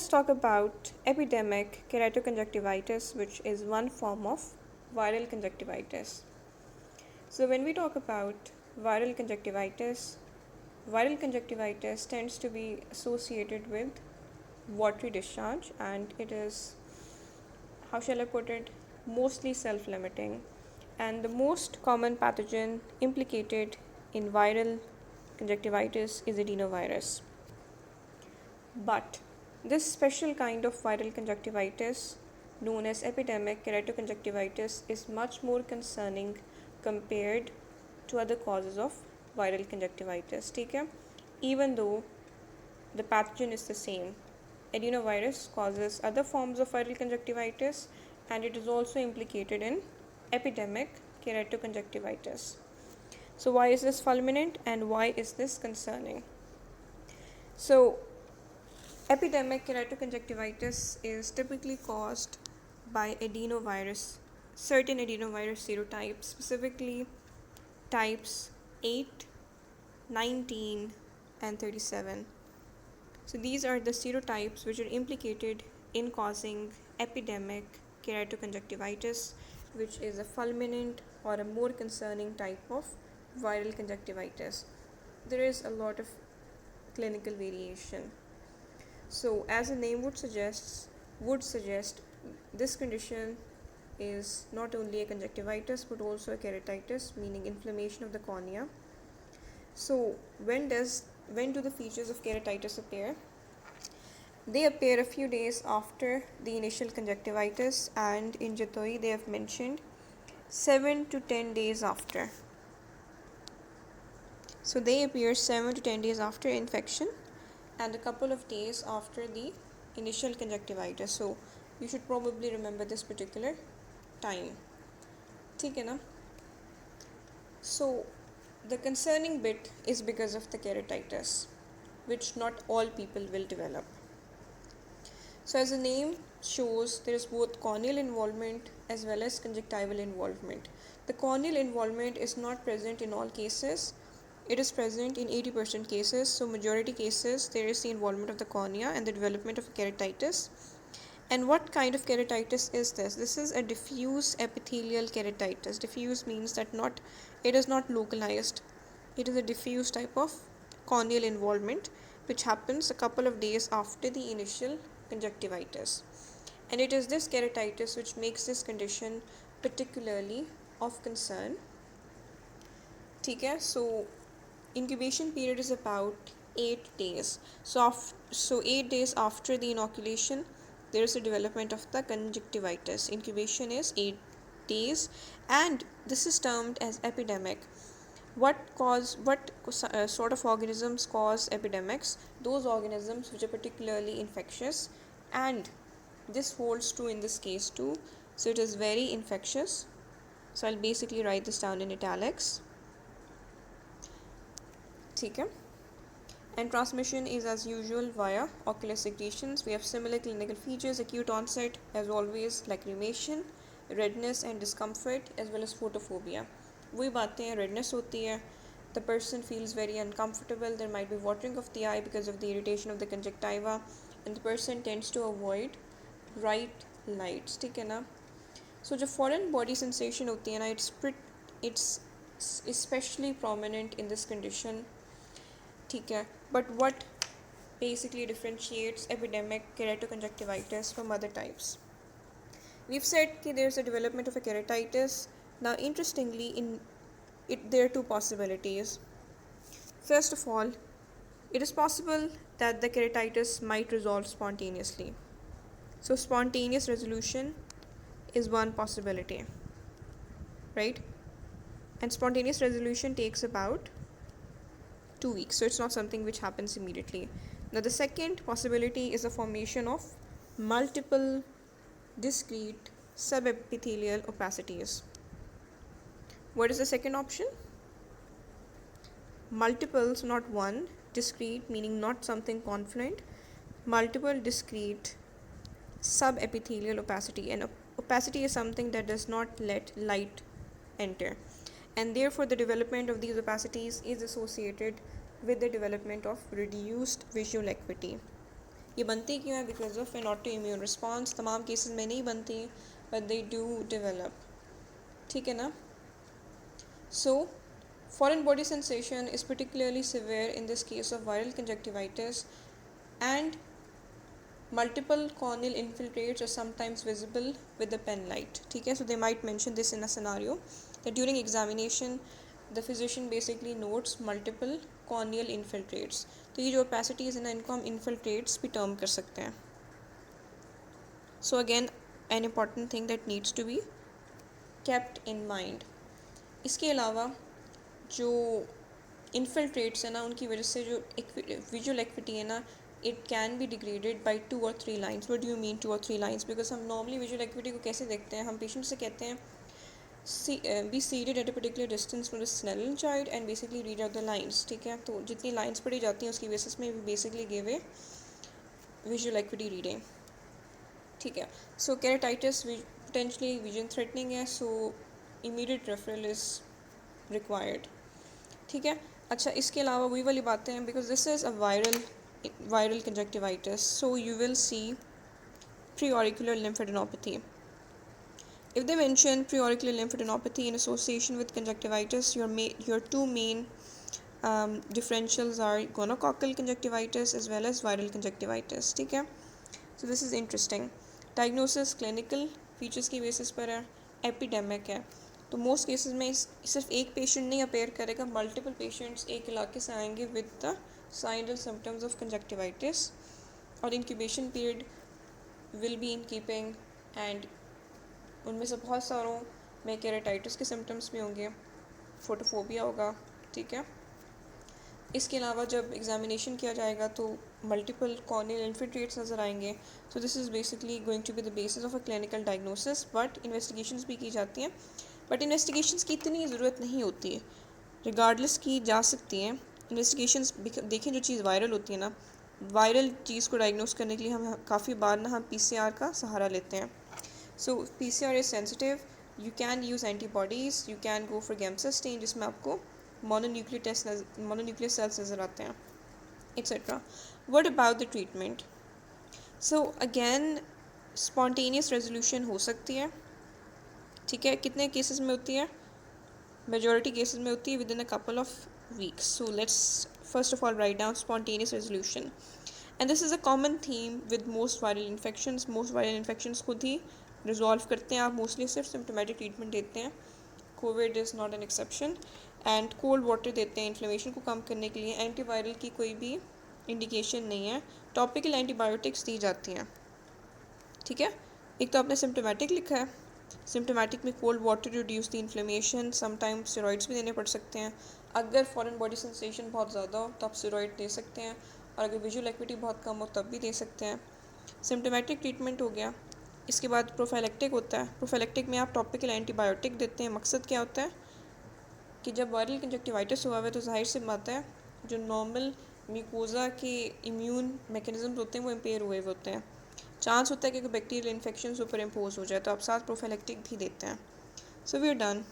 let's talk about epidemic keratoconjunctivitis, which is one form of viral conjunctivitis. So, when we talk about viral conjunctivitis tends to be associated with watery discharge, and it is, how shall I put it, mostly self limiting. And the most common pathogen implicated in viral conjunctivitis is adenovirus. But this special kind of viral conjunctivitis, known as epidemic keratoconjunctivitis, is much more concerning compared to other causes of viral conjunctivitis. Okay? Even though the pathogen is the same, adenovirus causes other forms of viral conjunctivitis, and it is also implicated in epidemic keratoconjunctivitis. So, why is this fulminant and why is this concerning? So, epidemic keratoconjunctivitis is typically caused by certain adenovirus serotypes, specifically types 8, 19, and 37. So these are the serotypes which are implicated in causing epidemic keratoconjunctivitis, which is a fulminant or a more concerning type of viral conjunctivitis. There is a lot of clinical variation. So, as the name would suggest, this condition is not only a conjunctivitis but also a keratitis, meaning inflammation of the cornea. So, when do the features of keratitis appear? They appear a few days after the initial conjunctivitis, and in Jatoi they have mentioned 7 to 10 days after. So, they appear 7 to 10 days after infection and a couple of days after the initial conjunctivitis. So you should probably remember this particular time. ठीक है ना? So the concerning bit is because of the keratitis, which not all people will develop. So as the name shows, there is both corneal involvement as well as conjunctival involvement. The corneal involvement is not present in all cases. It is present in 80% cases, so majority cases there is the involvement of the cornea and the development of keratitis. And what kind of keratitis is this? This is a diffuse epithelial keratitis. Diffuse means that it is not localized. It is a diffuse type of corneal involvement which happens a couple of days after the initial conjunctivitis. And it is this keratitis which makes this condition particularly of concern. ठीक है? So incubation period is about 8 days. So 8 days after the inoculation, there is a development of the conjunctivitis. Incubation is 8 days, and this is termed as epidemic. What sort of organisms cause epidemics? Those organisms which are particularly infectious, and this holds true in this case too. So it is very infectious. So I'll basically write this down in italics. Okay. And transmission is as usual via ocular secretions. We have similar clinical features: acute onset, as always, lacrimation, redness and discomfort, as well as photophobia. वही बातें हैं, redness होती है, the person feels very uncomfortable, there might be watering of the eye because of the irritation of the conjunctiva, and the person tends to avoid bright lights. ठीक है ना? So जो foreign body sensation होती है ना, it's especially prominent in this condition. ठीक है, but what basically differentiates epidemic keratoconjunctivitis from other types? We've said that there's a development of a keratitis. Now, interestingly, there are two possibilities. First of all, it is possible that the keratitis might resolve spontaneously. So, spontaneous resolution is one possibility, right? And spontaneous resolution takes about 2 weeks, so it's not something which happens immediately. Now the second possibility is the formation of multiple discrete subepithelial opacities. What is the second option? Multiples, not one. Discrete meaning not something confluent. Multiple discrete subepithelial opacity, and opacity is something that does not let light enter, and therefore the development of these opacities is associated with the development of reduced visual acuity. ये बनती क्यों है? Because of N auto immune response. तमाम cases में नहीं बनती, but they do develop. ठीक है ना? सो foreign body sensation is particularly severe in this case of viral conjunctivitis, and multiple corneal infiltrates are sometimes visible with the pen light. ठीक है? So they might mention this in a scenario that during examination the physician basically notes multiple corneal infiltrates. तो ये जो opacities है ना, इनको हम infiltrates भी term कर सकते हैं. So again an important thing that needs to be kept in mind. इसके अलावा जो इन्फिल्ट्रेट्स है ना, उनकी वजह से जो विजुअल एक्विटी है ना, it can be degraded by 2 or 3 lines. What do you mean 2 or 3 lines? Because हम नॉर्मली विजुअल एक्विटी को कैसे देखते हैं? हम पेशेंट से कहते हैं be seated at a particular distance from the Snellen chart and basically read out the lines. ठीक है? तो जितनी लाइन्स पढ़ी जाती हैं उसकी बेसिस में we basically give a visual acuity reading. ठीक है? So keratitis potentially vision threatening है, so immediate referral is required. ठीक है? अच्छा, इसके अलावा वही वाली बातें हैं, because this is a viral conjunctivitis, so you will see preauricular lymphadenopathy. If they mention preauricular lymphadenopathy in association with conjunctivitis, your two main differentials are gonococcal conjunctivitis as well as viral conjunctivitis. ठीक है? So this is interesting. Diagnosis clinical features की basis पर है, epidemic है. तो most cases में सिर्फ एक पेशेंट नहीं अपेयर करेगा, मल्टीपल पेशेंट्स एक इलाके से आएंगे with the signs and symptoms of conjunctivitis, और incubation period will be in keeping, and उनमें से बहुत सारों में केराटाइटिस के सिम्टम्स भी होंगे, फोटोफोबिया होगा. ठीक है? इसके अलावा जब एग्जामिनेशन किया जाएगा तो मल्टीपल कॉर्नियल इन्फिल्ट्रेट्स नज़र आएंगे. So this is basically going to be the basis of a clinical diagnosis. But investigations भी की जाती हैं, बट इन्वेस्टिगेशंस की इतनी ज़रूरत नहीं होती है, रिगार्डलेस की जा सकती हैं. इन्वेस्टिगेशंस देखें, जो चीज़ वायरल होती है ना, वायरल चीज़ को डायग्नोस करने के लिए हम काफ़ी बार ना हम PCR का सहारा लेते हैं. So PCR is sensitive. You can use antibodies, you can go for Giemsa stain जिसमें आपको मोनोन्यूक्लियर सेल्स नज़र आते हैं, etcetera. What about the treatment? So again spontaneous resolution हो सकती है. ठीक है? कितने केसेस में होती है? मेजॉरिटी केसेस में होती है with in a couple of weeks. So let's first of all write down spontaneous resolution, and this is a common theme with most viral infections. Most viral infections खुद ही resolve करते हैं. आप mostly सिर्फ symptomatic treatment देते हैं. Covid is not an exception. And cold water देते हैं inflammation को कम करने के लिए. एंटीवायरल की कोई भी इंडिकेशन नहीं है. टॉपिकल एंटीबायोटिक्स दी जाती हैं. ठीक है? एक तो आपने सिम्टोमेटिक लिखा है, सिम्टोमेटिक में cold water reduce the inflammation. Sometime steroids भी देने पड़ सकते हैं. अगर फॉरेन बॉडी सेंसेशन बहुत ज़्यादा हो तो आप स्टेरॉइड दे सकते हैं, और अगर विजुअल एक्विटी बहुत कम हो तब भी दे सकते हैं. सिम्टोमेटिक ट्रीटमेंट हो गया. इसके बाद प्रोफाइलेक्टिक होता है. प्रोफाइलेक्टिक में आप टॉपिकल एंटीबायोटिक देते हैं. मकसद क्या होता है कि जब वायरल कंजक्टिवाइटिस हुआ है तो जाहिर सी बात है जो नॉर्मल म्यूकोजा के इम्यून मैकेनिज्म होते हैं वो इम्पेयर हुए होते हैं. चांस होता है कि बैक्टीरियल इन्फेक्शन सुपर इम्पोज हो जाए, तो आप साथ प्रोफाइलेक्टिक भी देते हैं. So we are done.